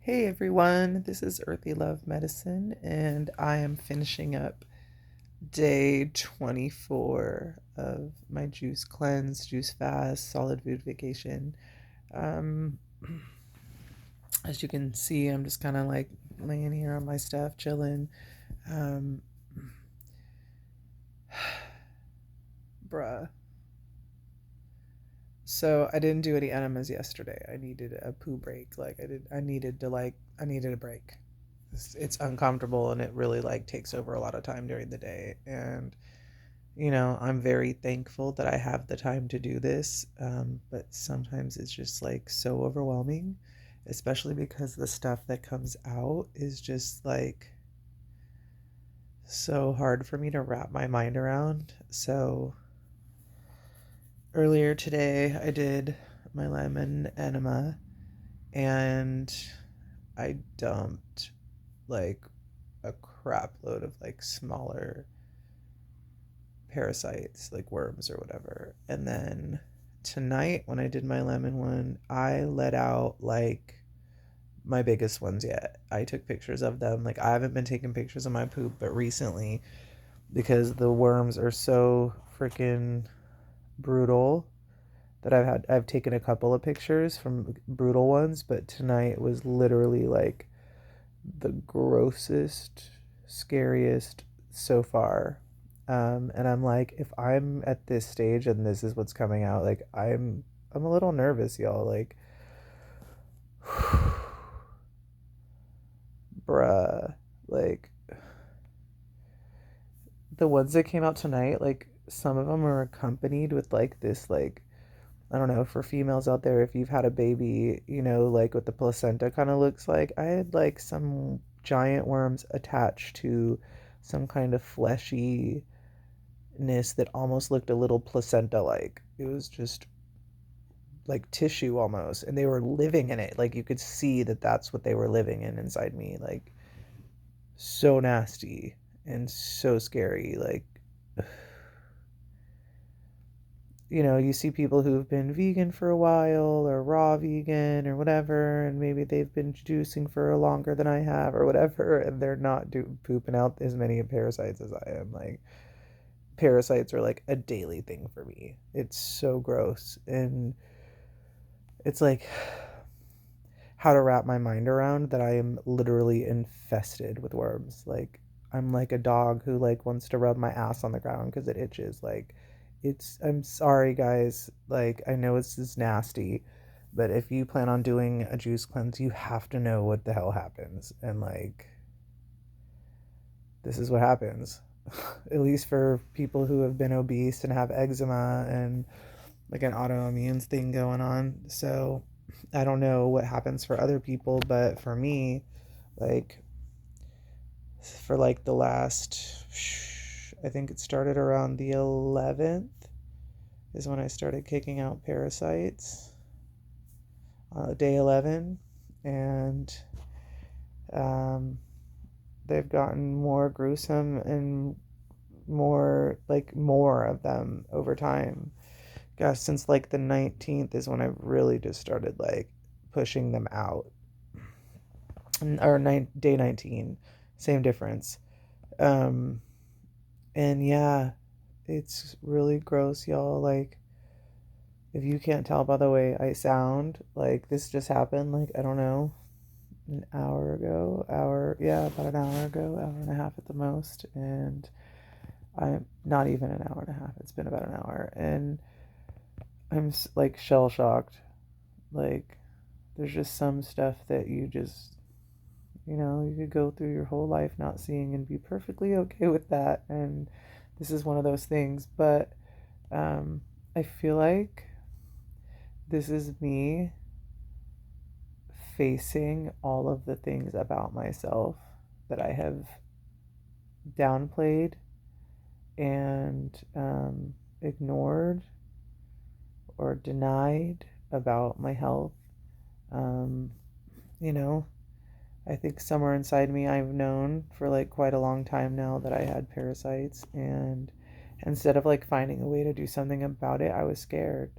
Hey everyone, this is Earthy Love Medicine, and I am finishing up day 24 of my juice cleanse, juice fast, solid food vacation. Um, as you can see, I'm just kind of like laying here on my stuff, chilling. Um, bruh. So I didn't do any enemas yesterday. I needed a poo break. I needed a break. It's uncomfortable and it really like takes over a lot of time during the day. And I'm very thankful that I have the time to do this, but sometimes it's just like so overwhelming, especially because the stuff that comes out is just like so hard for me to wrap my mind around. So earlier today, I did my lemon enema and I dumped like a crap load of like smaller parasites, like worms or whatever. And then tonight, when I did my lemon one, I let out like my biggest ones yet. I took pictures of them. Like, I haven't been taking pictures of my poop, but recently, because the worms are so freaking brutal, that I've taken a couple of pictures from brutal ones, but tonight was literally like the grossest, scariest so far. And I'm like, if I'm at this stage and this is what's coming out, like I'm a little nervous, y'all. Like, bruh, like the ones that came out tonight, like some of them are accompanied with like this, like I don't know, for females out there, if you've had a baby, like what the placenta kind of looks like. I had like some giant worms attached to some kind of fleshiness that almost looked a little placenta like. It was just like tissue almost, and they were living in it. Like you could see that that's what they were living in inside me. Like so nasty and so scary. Like you see people who've been vegan for a while or raw vegan or whatever, and maybe they've been juicing for longer than I have or whatever, and they're not pooping out as many parasites as I am. Like, parasites are like a daily thing for me. It's so gross. And it's like how to wrap my mind around that I am literally infested with worms. Like, I'm like a dog who like wants to rub my ass on the ground because it itches. Like, I'm sorry guys. Like, I know it's just nasty, but if you plan on doing a juice cleanse, you have to know what the hell happens. And like, this is what happens. At least for people who have been obese and have eczema and like an autoimmune thing going on. So I don't know what happens for other people, but for me, like for like the last, I think it started around the 11th is when I started kicking out parasites, day 11. And um, they've gotten more gruesome and more of them over time. Gosh, since like the 19th is when I really just started like pushing them out. Or day 19, same difference. Um, and yeah, it's really gross, y'all. Like, if you can't tell by the way I sound, like this just happened, like, I don't know, an hour ago, yeah, about an hour ago, hour and a half at the most. And I'm not even an hour and a half, it's been about an hour. And I'm like shell shocked. Like, there's just some stuff that you could go through your whole life not seeing and be perfectly okay with that. And this is one of those things. But I feel like this is me facing all of the things about myself that I have downplayed and ignored or denied about my health. Um, you know, I think somewhere inside me I've known for like quite a long time now that I had parasites, and instead of like finding a way to do something about it, I was scared.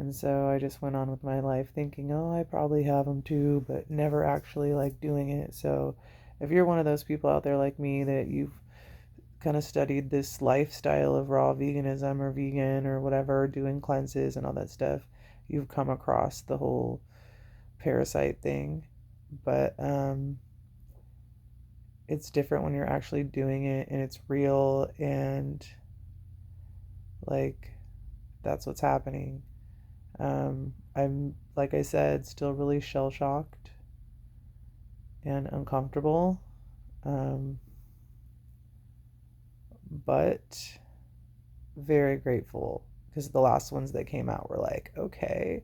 And so I just went on with my life thinking, oh, I probably have them too, but never actually like doing it. So if you're one of those people out there like me that you've kind of studied this lifestyle of raw veganism or vegan or whatever, doing cleanses and all that stuff, you've come across the whole parasite thing. But it's different when you're actually doing it and it's real and like that's what's happening. I'm, like I said, still really shell shocked and uncomfortable. Um, but very grateful because the last ones that came out were like, okay,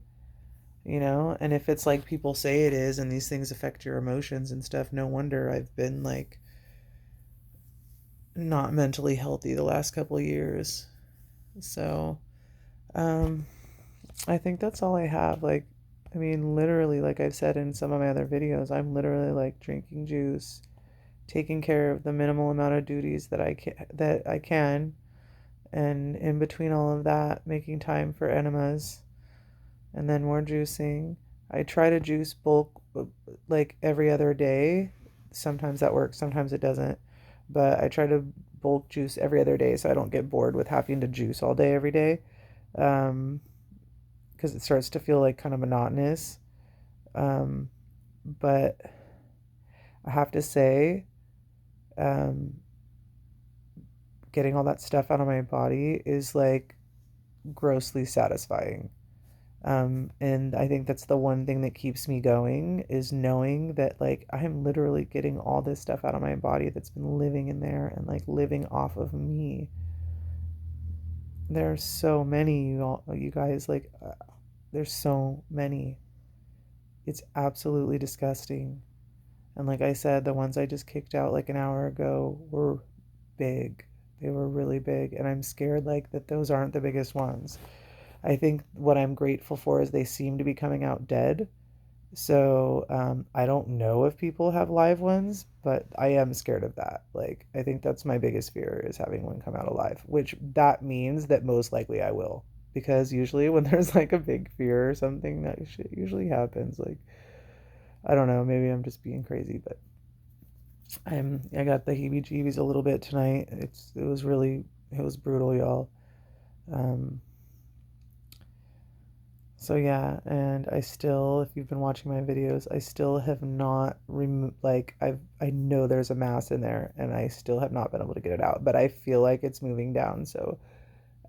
and if it's like people say it is and these things affect your emotions and stuff, no wonder I've been like not mentally healthy the last couple of years. So, um, I think that's all I have. Like, I mean, literally, like I've said in some of my other videos, I'm literally like drinking juice, taking care of the minimal amount of duties that I can, and in between all of that, making time for enemas and then more juicing. I try to juice bulk like every other day. Sometimes that works, sometimes it doesn't. But I try to bulk juice every other day so I don't get bored with having to juice all day every day. Um, because it starts to feel like kind of monotonous. Um, but I have to say, um, getting all that stuff out of my body is like grossly satisfying. And I think that's the one thing that keeps me going is knowing that like I'm literally getting all this stuff out of my body that's been living in there and like living off of me. There's so many you guys like there's so many. It's absolutely disgusting. And like I said, the ones I just kicked out like an hour ago were big. They were really big, and I'm scared like that those aren't the biggest ones. I think what I'm grateful for is they seem to be coming out dead. So I don't know if people have live ones, but I am scared of that. Like I think that's my biggest fear is having one come out alive, which that means that most likely I will. Because usually when there's like a big fear or something, that shit usually happens. Like I don't know, maybe I'm just being crazy, but I got the heebie-jeebies a little bit tonight. It was brutal, y'all. Um, So yeah, and I still, if you've been watching my videos, I still have not removed, like I know there's a mass in there, and I still have not been able to get it out, but I feel like it's moving down. So,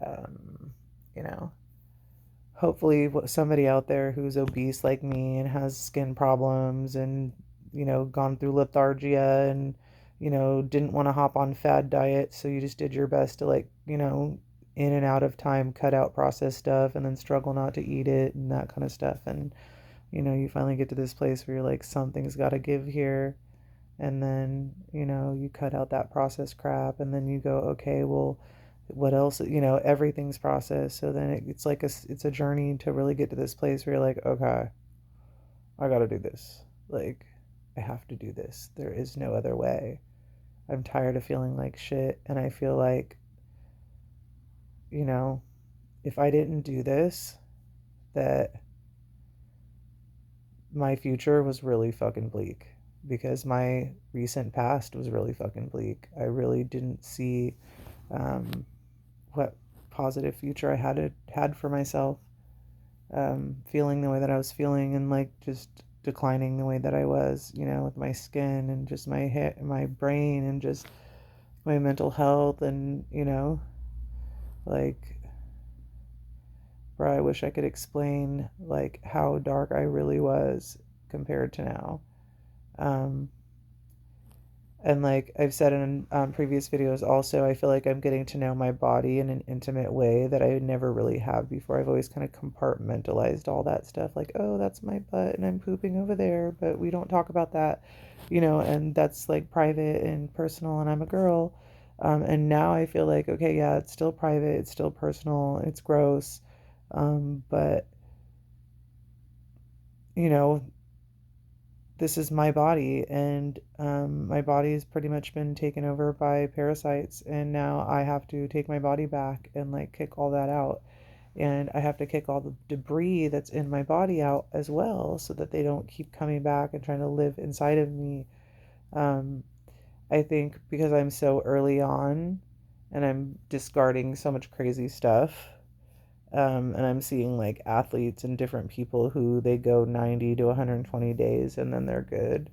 um, you know, hopefully somebody out there who's obese like me and has skin problems and gone through lethargia and didn't want to hop on fad diet, so you just did your best to like in and out of time cut out processed stuff and then struggle not to eat it and that kind of stuff, and you finally get to this place where you're like something's got to give here, and then you cut out that processed crap and then you go, okay, well, what else, everything's processed, so then it's like it's a journey to really get to this place where you're like, okay, I gotta do this, like I have to do this, there is no other way. I'm tired of feeling like shit, and I feel like you know if I didn't do this, that my future was really fucking bleak, because my recent past was really fucking bleak. I really didn't see um, what positive future I had for myself. Feeling the way that I was feeling and like just declining the way that I was, with my skin and just my head, my brain, and just my mental health, and like, bro, I wish I could explain like how dark I really was compared to now. Um, And like I've said in previous videos, also, I feel like I'm getting to know my body in an intimate way that I never really have before. I've always kind of compartmentalized all that stuff, like, oh, that's my butt and I'm pooping over there, but we don't talk about that, and that's like private and personal, and I'm a girl. And now I feel like, okay, yeah, it's still private, it's still personal, it's gross. But, you know, this is my body, and my body has pretty much been taken over by parasites, and now I have to take my body back and like kick all that out. and I have to kick all the debris that's in my body out as well so that they don't keep coming back and trying to live inside of me. Um, I think because I'm so early on and I'm discarding so much crazy stuff, and I'm seeing like athletes and different people who they go 90 to 120 days and then they're good.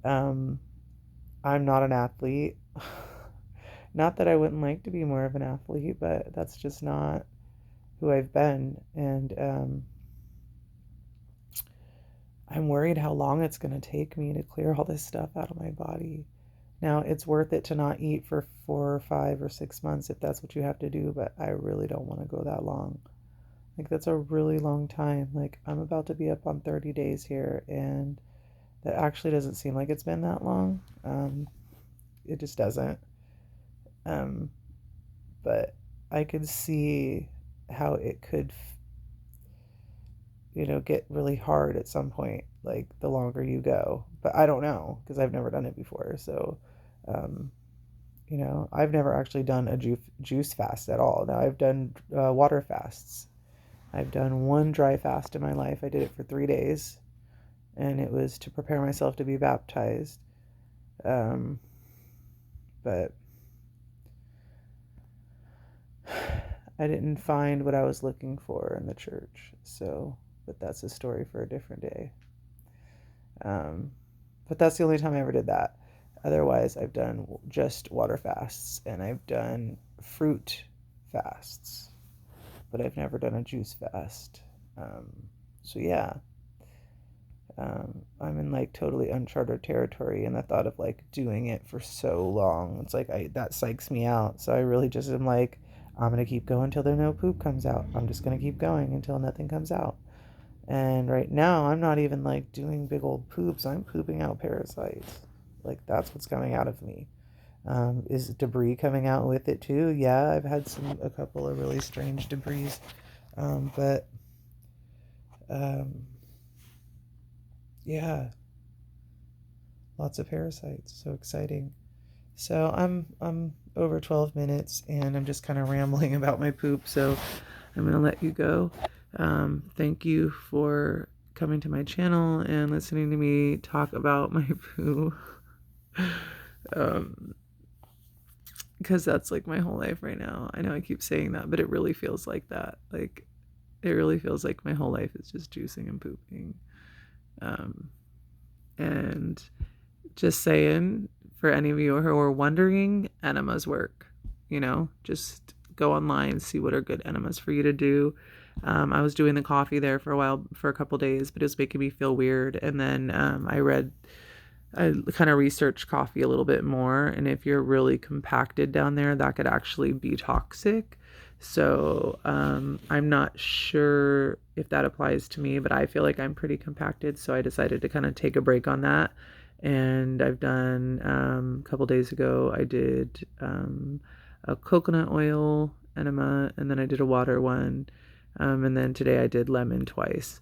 Um, I'm not an athlete. Not that I wouldn't like to be more of an athlete, but that's just not who I've been. And I'm worried how long it's going to take me to clear all this stuff out of my body. Now, it's worth it to not eat for 4 or 5 or 6 months if that's what you have to do, but I really don't want to go that long. Like, that's a really long time. Like, I'm about to be up on 30 days here, and that actually doesn't seem like it's been that long. It just doesn't. Um, but I could see how it could, get really hard at some point, like the longer you go. But I don't know because I've never done it before. So, um, I've never actually done a juice fast at all. Now, I've done water fasts. I've done one dry fast in my life. I did it for 3 days, and it was to prepare myself to be baptized. Um, but I didn't find what I was looking for in the church. So, but that's a story for a different day. Um, but that's the only time I ever did that. Otherwise, I've done just water fasts and I've done fruit fasts, but I've never done a juice fast. Um, so yeah, I'm in like totally uncharted territory, and the thought of like doing it for so long, it's like that psychs me out. So I really just am like, I'm gonna keep going until there no poop comes out. I'm just gonna keep going until nothing comes out. And right now, I'm not even like doing big old poops. I'm pooping out parasites. Like that's what's coming out of me. Is debris coming out with it too? Yeah, I've had a couple of really strange debris, but um, yeah, lots of parasites. So exciting. So I'm over 12 minutes, and I'm just kind of rambling about my poop. So I'm gonna let you go. Thank you for coming to my channel and listening to me talk about my poo. um, because that's like my whole life right now. I know I keep saying that, but it really feels like that. Like it really feels like my whole life is just juicing and pooping. Um, and just saying, for any of you who are wondering, enemas work. Just go online, see what are good enemas for you to do. I was doing the coffee there for a while, for a couple days, but it was making me feel weird. And then I kind of researched coffee a little bit more. And if you're really compacted down there, that could actually be toxic. So I'm not sure if that applies to me, but I feel like I'm pretty compacted. So I decided to kind of take a break on that. And I've done, a couple days ago, I did a coconut oil enema, and then I did a water one. And then today I did lemon twice.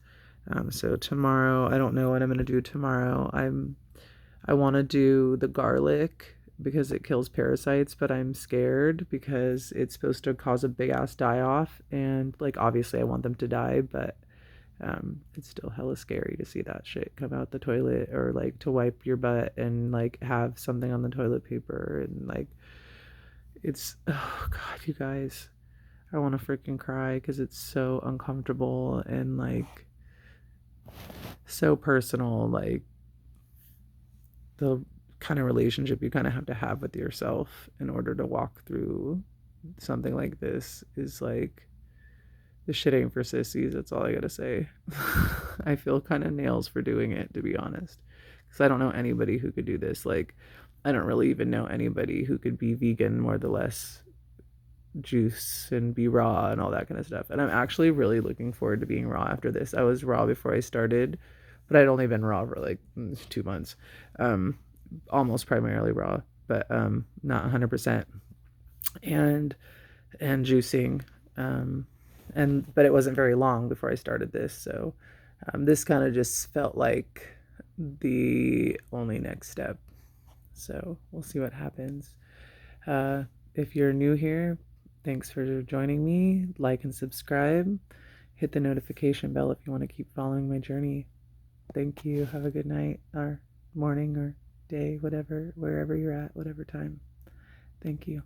So tomorrow, I don't know what I'm going to do tomorrow. I want to do the garlic because it kills parasites, but I'm scared because it's supposed to cause a big ass die off. And like, obviously I want them to die, but it's still hella scary to see that shit come out the toilet, or like to wipe your butt and like have something on the toilet paper, and like it's, oh god, you guys, I want to freaking cry because it's so uncomfortable and like so personal. Like the kind of relationship you kind of have to have with yourself in order to walk through something like this is like, the shit ain't for sissies. That's all I gotta say. I feel kind of nails for doing it, to be honest, because I don't know anybody who could do this. Like, I don't really even know anybody who could be vegan, more or less juice and be raw and all that kind of stuff. And I'm actually really looking forward to being raw after this. I was raw before I started, but I'd only been raw for like 2 months. Um, Almost primarily raw, but not 100%. And juicing. But it wasn't very long before I started this, so this kind of just felt like the only next step. So we'll see what happens. If you're new here, Thanks for joining me. Like and subscribe. Hit the notification bell if you want to keep following my journey. Thank you. Have a good night or morning or day, whatever, wherever you're at, whatever time. Thank you.